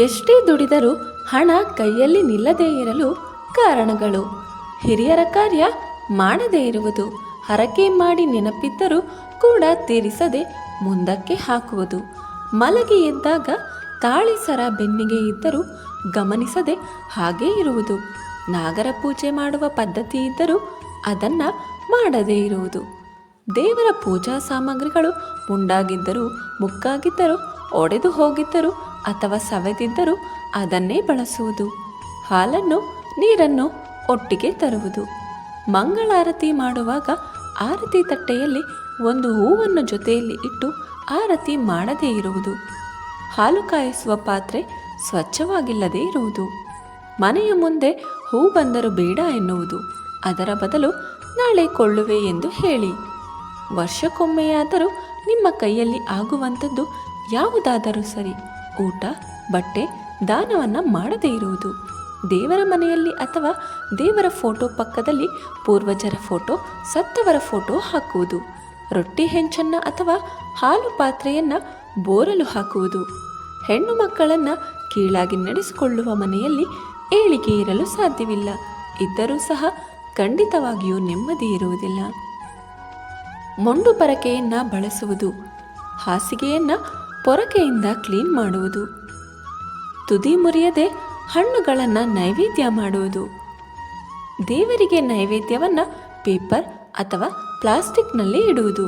ಎಷ್ಟೇ ದುಡಿದರೂ ಹಣ ಕೈಯಲ್ಲಿ ನಿಲ್ಲದೇ ಇರಲು ಕಾರಣಗಳು. ಹಿರಿಯರ ಕಾರ್ಯ ಮಾಡದೇ ಇರುವುದು, ಹರಕೆ ಮಾಡಿ ನೆನಪಿದ್ದರೂ ಕೂಡ ತೀರಿಸದೆ ಮುಂದಕ್ಕೆ ಹಾಕುವುದು, ಮಲಗಿ ಎದ್ದಾಗ ತಾಳಿ ಸರ ಬೆನ್ನಿಗೆ ಇದ್ದರೂ ಗಮನಿಸದೆ ಹಾಗೇ ಇರುವುದು, ನಾಗರ ಪೂಜೆ ಮಾಡುವ ಪದ್ಧತಿ ಇದ್ದರೂ ಅದನ್ನು ಮಾಡದೇ ಇರುವುದು, ದೇವರ ಪೂಜಾ ಸಾಮಗ್ರಿಗಳು ಮುಂಡಾಗಿದ್ದರೂ ಮುಕ್ಕಾಗಿದ್ದರೂ ಒಡೆದು ಹೋಗಿದ್ದರೂ ಅಥವಾ ಸವೆದಿದ್ದರೂ ಅದನ್ನೇ ಬಳಸುವುದು, ಹಾಲನ್ನು ನೀರನ್ನು ಒಟ್ಟಿಗೆ ತರುವುದು, ಮಂಗಳಾರತಿ ಮಾಡುವಾಗ ಆರತಿ ತಟ್ಟೆಯಲ್ಲಿ ಒಂದು ಹೂವನ್ನು ಜೊತೆಯಲ್ಲಿ ಇಟ್ಟು ಆರತಿ ಮಾಡದೇ ಇರುವುದು, ಹಾಲು ಕಾಯಿಸುವ ಪಾತ್ರೆ ಸ್ವಚ್ಛವಾಗಿಲ್ಲದೇ ಇರುವುದು, ಮನೆಯ ಮುಂದೆ ಹೂ ಬಂದರೂ ಬೇಡ ಎನ್ನುವುದು, ಅದರ ಬದಲು ನಾಳೆ ಕೊಳ್ಳುವೆ ಎಂದು ಹೇಳಿ, ವರ್ಷಕ್ಕೊಮ್ಮೆಯಾದರೂ ನಿಮ್ಮ ಕೈಯಲ್ಲಿ ಆಗುವಂಥದ್ದು ಯಾವುದಾದರೂ ಸರಿ ಊಟ ಬಟ್ಟೆ ದಾನವನ್ನು ಮಾಡದೇ ಇರುವುದು, ದೇವರ ಮನೆಯಲ್ಲಿ ಅಥವಾ ದೇವರ ಫೋಟೋ ಪಕ್ಕದಲ್ಲಿ ಪೂರ್ವಜರ ಫೋಟೋ ಸತ್ತವರ ಫೋಟೋ ಹಾಕುವುದು, ರೊಟ್ಟಿ ಹೆಂಚನ್ನು ಅಥವಾ ಹಾಲು ಪಾತ್ರೆಯನ್ನು ಬೋರಲು ಹಾಕುವುದು, ಹೆಣ್ಣು ಮಕ್ಕಳನ್ನು ಕೀಳಾಗಿ ನಡೆಸಿಕೊಳ್ಳುವ ಮನೆಯಲ್ಲಿ ಏಳಿಗೆ ಇರಲು ಸಾಧ್ಯವಿಲ್ಲ, ಇದ್ದರೂ ಸಹ ಖಂಡಿತವಾಗಿಯೂ ನೆಮ್ಮದಿ ಇರುವುದಿಲ್ಲ. ಮೊಂಡು ಪರಕೆಯನ್ನು ಬಳಸುವುದು, ಹಾಸಿಗೆಯನ್ನು ಪೊರಕೆಯಿಂದ ಕ್ಲೀನ್ ಮಾಡುವುದು, ತುದಿ ಮುರಿಯದೆ ಹಣ್ಣುಗಳನ್ನು ನೈವೇದ್ಯ ಮಾಡುವುದು, ದೇವರಿಗೆ ನೈವೇದ್ಯವನ್ನು ಪೇಪರ್ ಅಥವಾ ಪ್ಲಾಸ್ಟಿಕ್ನಲ್ಲಿ ಇಡುವುದು,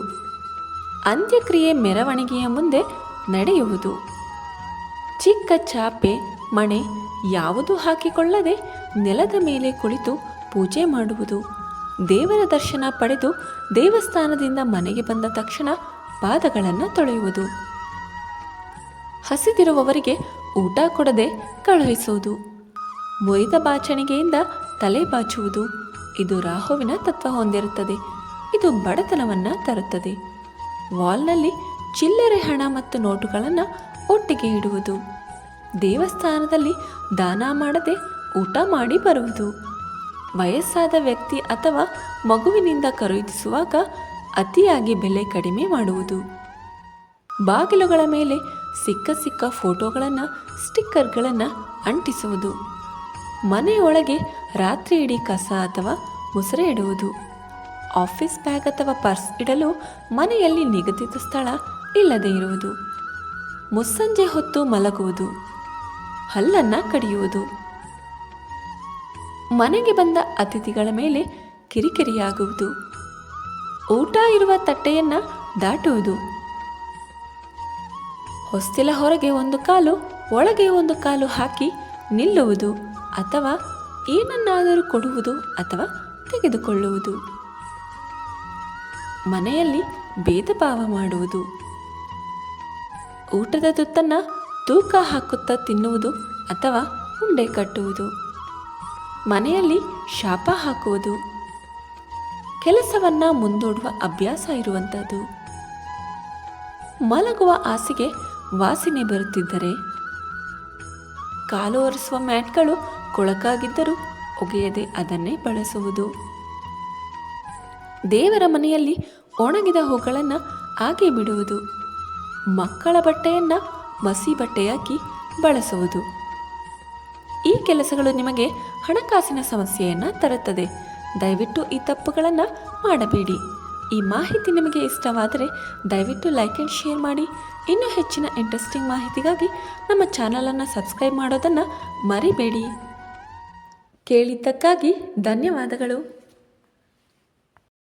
ಅಂತ್ಯಕ್ರಿಯೆ ಮೆರವಣಿಗೆಯ ಮುಂದೆ ನಡೆಯುವುದು, ಚಿಕ್ಕ ಚಾಪೆ ಮಣೆ ಯಾವುದು ಹಾಕಿಕೊಳ್ಳದೆ ನೆಲದ ಮೇಲೆ ಕುಳಿತು ಪೂಜೆ ಮಾಡುವುದು, ದೇವರ ದರ್ಶನ ಪಡೆದು ದೇವಸ್ಥಾನದಿಂದ ಮನೆಗೆ ಬಂದ ತಕ್ಷಣ ಪಾದಗಳನ್ನು ತೊಳೆಯುವುದು, ಹಸಿದಿರುವವರಿಗೆ ಊಟ ಕೊಡದೆ ಕಳುಹಿಸುವುದು, ಮುರಿದ ಬಾಚಣಿಗೆಯಿಂದ ತಲೆ ಬಾಚುವುದು, ಇದು ರಾಹುವಿನ ತತ್ವ ಹೊಂದಿರುತ್ತದೆ, ಇದು ಬಡತನವನ್ನು ತರುತ್ತದೆ, ವಾಲ್ನಲ್ಲಿ ಚಿಲ್ಲರೆ ಹಣ ಮತ್ತು ನೋಟುಗಳನ್ನು ಒಟ್ಟಿಗೆ ಇಡುವುದು, ದೇವಸ್ಥಾನದಲ್ಲಿ ದಾನ ಮಾಡದೆ ಊಟ ಮಾಡಿ ಬರುವುದು, ವಯಸ್ಸಾದ ವ್ಯಕ್ತಿ ಅಥವಾ ಮಗುವಿನಿಂದ ಖರೀದಿಸುವಾಗ ಅತಿಯಾಗಿ ಬೆಲೆ ಕಡಿಮೆ ಮಾಡುವುದು, ಬಾಗಿಲುಗಳ ಮೇಲೆ ಸಿಕ್ಕ ಫೋಟೋಗಳನ್ನು ಸ್ಟಿಕ್ಕರ್ಗಳನ್ನು ಅಂಟಿಸುವುದು, ಮನೆಯೊಳಗೆ ರಾತ್ರಿ ಇಡೀ ಕಸ ಅಥವಾ ಮುಸುರೆ ಇಡುವುದು, ಆಫೀಸ್ ಬ್ಯಾಗ್ ಅಥವಾ ಪರ್ಸ್ ಇಡಲು ಮನೆಯಲ್ಲಿ ನಿಗದಿತ ಸ್ಥಳ ಇಲ್ಲದೇ ಇರುವುದು, ಮುಸ್ಸಂಜೆ ಹೊತ್ತು ಮಲಗುವುದು, ಹಲ್ಲನ್ನು ಕಡಿಯುವುದು, ಮನೆಗೆ ಬಂದ ಅತಿಥಿಗಳ ಮೇಲೆ ಕಿರಿಕಿರಿಯಾಗುವುದು, ಊಟ ಇರುವ ತಟ್ಟೆಯನ್ನು ದಾಟುವುದು, ಹೊಸ್ತಿಲ ಹೊರಗೆ ಒಂದು ಕಾಲು ಒಳಗೆ ಒಂದು ಕಾಲು ಹಾಕಿ ನಿಲ್ಲುವುದು ಅಥವಾ ಏನನ್ನಾದರೂ ಕೊಡುವುದು ಅಥವಾ ತೆಗೆದುಕೊಳ್ಳುವುದು, ಮನೆಯಲ್ಲಿ ಭೇದ ಭಾವ ಮಾಡುವುದು, ಊಟದ ತುತ್ತನ್ನು ತೂಕ ಹಾಕುತ್ತಾ ತಿನ್ನುವುದು ಅಥವಾ ಉಂಡೆ ಕಟ್ಟುವುದು, ಮನೆಯಲ್ಲಿ ಶಾಪ ಹಾಕುವುದು, ಕೆಲಸವನ್ನು ಮುಂದೂಡುವ ಅಭ್ಯಾಸ ಇರುವಂಥದ್ದು, ಮಲಗುವ ಹಾಸಿಗೆ ವಾಸನೆ ಬರುತ್ತಿದ್ದರೆ, ಕಾಲು ಒರೆಸುವ ಮ್ಯಾಟ್ಗಳು ಕೊಳಕಾಗಿದ್ದರೂ ಒಗೆಯದೆ ಅದನ್ನೇ ಬಳಸುವುದು, ದೇವರ ಮನೆಯಲ್ಲಿ ಒಣಗಿದ ಹೂಗಳನ್ನು ಹಾಗೆ ಬಿಡುವುದು, ಮಕ್ಕಳ ಬಟ್ಟೆಯನ್ನು ಮಸಿ ಬಟ್ಟೆಯಾಗಿ ಬಳಸುವುದು. ಈ ಕೆಲಸಗಳು ನಿಮಗೆ ಹಣಕಾಸಿನ ಸಮಸ್ಯೆಯನ್ನು ತರುತ್ತದೆ. ದಯವಿಟ್ಟು ಈ ತಪ್ಪುಗಳನ್ನು ಮಾಡಬೇಡಿ. ಈ ಮಾಹಿತಿ ನಿಮಗೆ ಇಷ್ಟವಾದರೆ ದಯವಿಟ್ಟು ಲೈಕ್ ಆ್ಯಂಡ್ ಶೇರ್ ಮಾಡಿ. ಇನ್ನೂ ಹೆಚ್ಚಿನ ಇಂಟ್ರೆಸ್ಟಿಂಗ್ ಮಾಹಿತಿಗಾಗಿ ನಮ್ಮ ಚಾನಲನ್ನು ಸಬ್ಸ್ಕ್ರೈಬ್ ಮಾಡೋದನ್ನು ಮರಿಬೇಡಿ. ಕೇಳಿದ್ದಕ್ಕಾಗಿ ಧನ್ಯವಾದಗಳು.